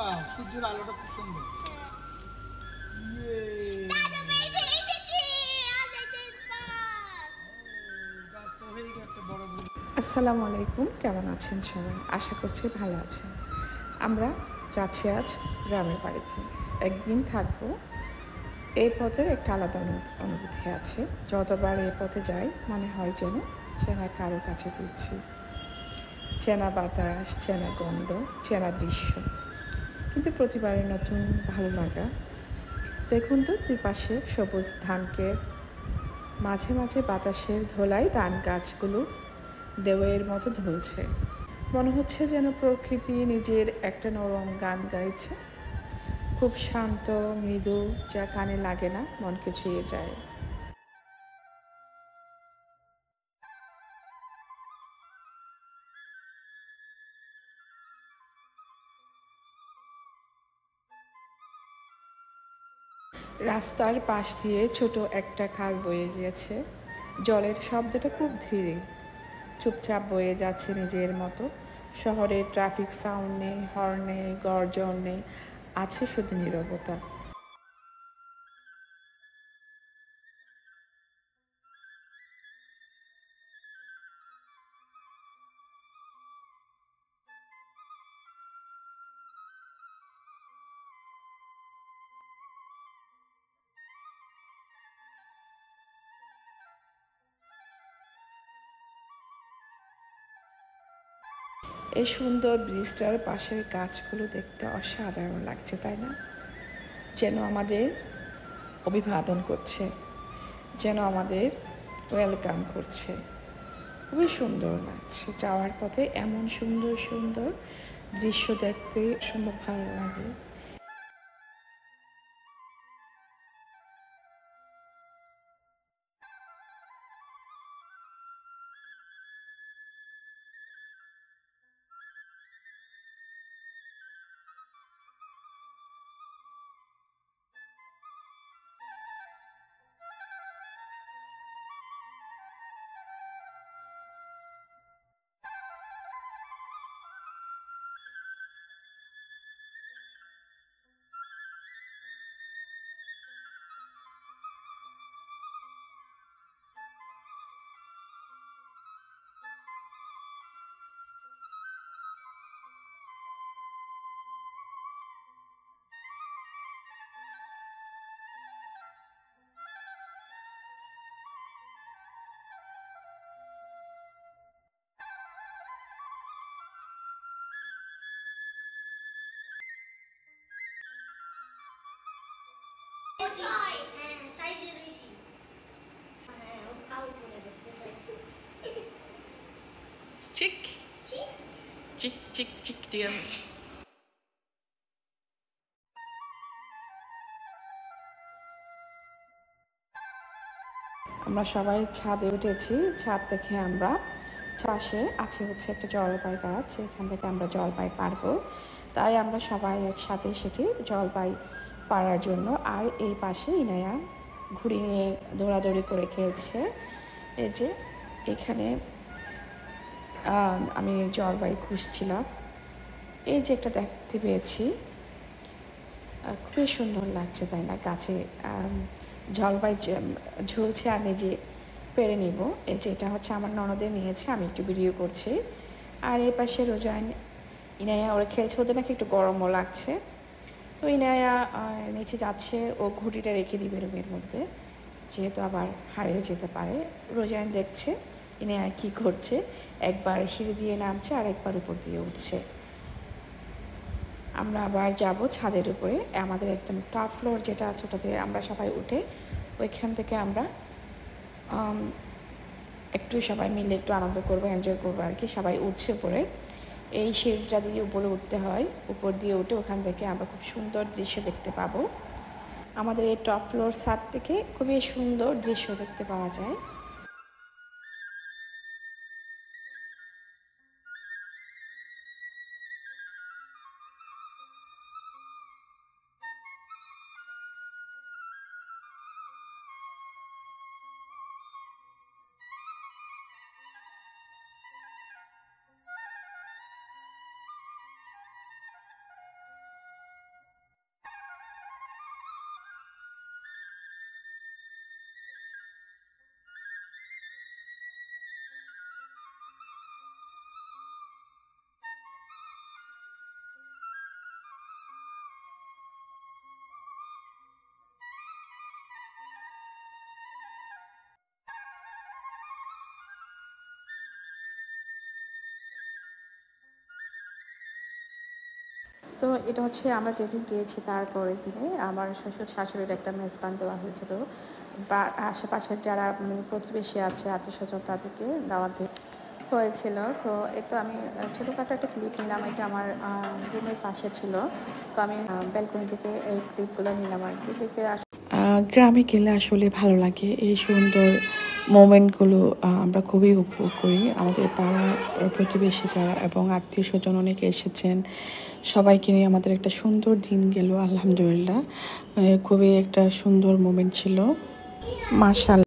বাহ, সূর্যের আলোটা খুব সুন্দর। আসসালামু আলাইকুম, কেমন আছেন সবাই? আশা করছি ভালো আছেন। আমরা যাচ্ছি আজ গ্রামের বাড়িতে, একদিন থাকবো। এই পথের একটা আলাদা অনুভূতি আছে। যতবার এই পথে যাই মনে হয় যেন চেনা কারো কাছে ফিরছি। চেনা বাতাস, চেনা গন্ধ, চেনা দৃশ্য, কিন্তু প্রতিবারের নতুন ভালো লাগা। দেখুন তো, দুই পাশে সবুজ ধান ক্ষেত, মাঝে মাঝে বাতাসের ধোলায় ধান গাছগুলো ঢেউয়ের মতো ধুলছে। মনে হচ্ছে যেন প্রকৃতি নিজের একটা নরম গান গাইছে, খুব শান্ত মৃদু, যা কানে লাগে না, মনকে ছুঁয়ে যায়। রাস্তার পাশ দিয়ে ছোট একটা খাল বয়ে গিয়েছে। জলের শব্দটা খুব ধীরে, চুপচাপ বয়ে যাচ্ছে নিজের মতো। শহরের ট্রাফিক সাউন্ড নেই, হর্ন নেই, গর্জন নেই, আছে শুধু নীরবতা। এই সুন্দর ব্রিজটার পাশের গাছগুলো দেখতে অসাধারণ লাগছে, তাই না? যেন আমাদের অভিবাদন করছে, যেন আমাদের ওয়েলকাম করছে। খুবই সুন্দর লাগছে। যাওয়ার পথে এমন সুন্দর সুন্দর দৃশ্য দেখতে সম্ভব ভালো লাগে। চিক চিক চিক চিক দিয়ে আমরা সবাই ছাদে উঠেছি। ছাদ থেকে আমরা চাষে আছে হচ্ছে একটা জলপাই গাছ, এখান থেকে আমরা জলপাই পারবো। তাই আমরা সবাই একসাথে এসেছি জলপাই পাড়ার জন্য। আর এই পাশে ইনায়া ঘুড়ি নিয়ে দৌড়াদৌড়ি করে খেলছে। এই যে এখানে আমি জলপাই খুঁজছিলাম, এই যে একটা দেখতে পেয়েছি, খুবই সুন্দর লাগছে, তাই না? গাছে জলপাই ঝুলছে আর নিজে পেরে নিব। এই যে এটা হচ্ছে আমার ননদের নিয়েছে, আমি একটু ভিডিও করছি। আর এই পাশে রোজাইন ইনায়া ওরা খেলছে, ওদের নাকি একটু গরমও লাগছে। তো ইনায়া নিচে যাচ্ছে, ও ঘুটিটা রেখে দিবে রুমের মধ্যে, যেহেতু আবার হারিয়ে যেতে পারে। রোজাইন দেখছে ইনায়া কী করছে, একবার সিঁড়ি দিয়ে নামছে আর একবার উপর দিয়ে উঠছে। আমরা আবার যাব ছাদের উপরে, আমাদের একদম টপ ফ্লোর যেটা আছে ওটাতে আমরা সবাই উঠে ওইখান থেকে আমরা একটু সবাই মিলে একটু আনন্দ করবো, এনজয় করবো আর কি। সবাই উঠছে উপরে, এই সিঁড়িটা দিয়ে উপরে উঠতে হয়, উপর দিয়ে উঠে ওখান থেকে আমরা খুব সুন্দর দৃশ্য দেখতে পাবো। আমাদের এই টপ ফ্লোর ছাদ থেকে খুবই সুন্দর দৃশ্য দেখতে পাওয়া যায়। তো এটা হচ্ছে আমরা যেদিন গিয়েছি তারপরের দিনে আমার শ্বশুর শাশুড়ির একটা মেজবান দেওয়া হয়েছিল, বা আশেপাশের যারা প্রতিবেশী আছে আত্মীয় স্বজন তাদেরকে দাওয়াত হয়েছিল। তো এই তো আমি ছোটোখাটো একটা ক্লিপ নিলাম, এটা আমার রুমের পাশে ছিল। তো আমি ব্যালকনি থেকে এই ক্লিপগুলো নিলাম আর কি। দেখতে গ্রামে গেলে আসলে ভালো লাগে, এই সুন্দর মোমেন্টগুলো আমরা খুবই উপভোগ করি। আমাদের পাড়ার প্রতিবেশী যারা এবং আত্মীয় স্বজন অনেকে এসেছেন, সবাইকে নিয়ে আমাদের একটা সুন্দর দিন গেল আলহামদুলিল্লাহ। খুবই একটা সুন্দর মোমেন্ট ছিল মাশাআল্লাহ।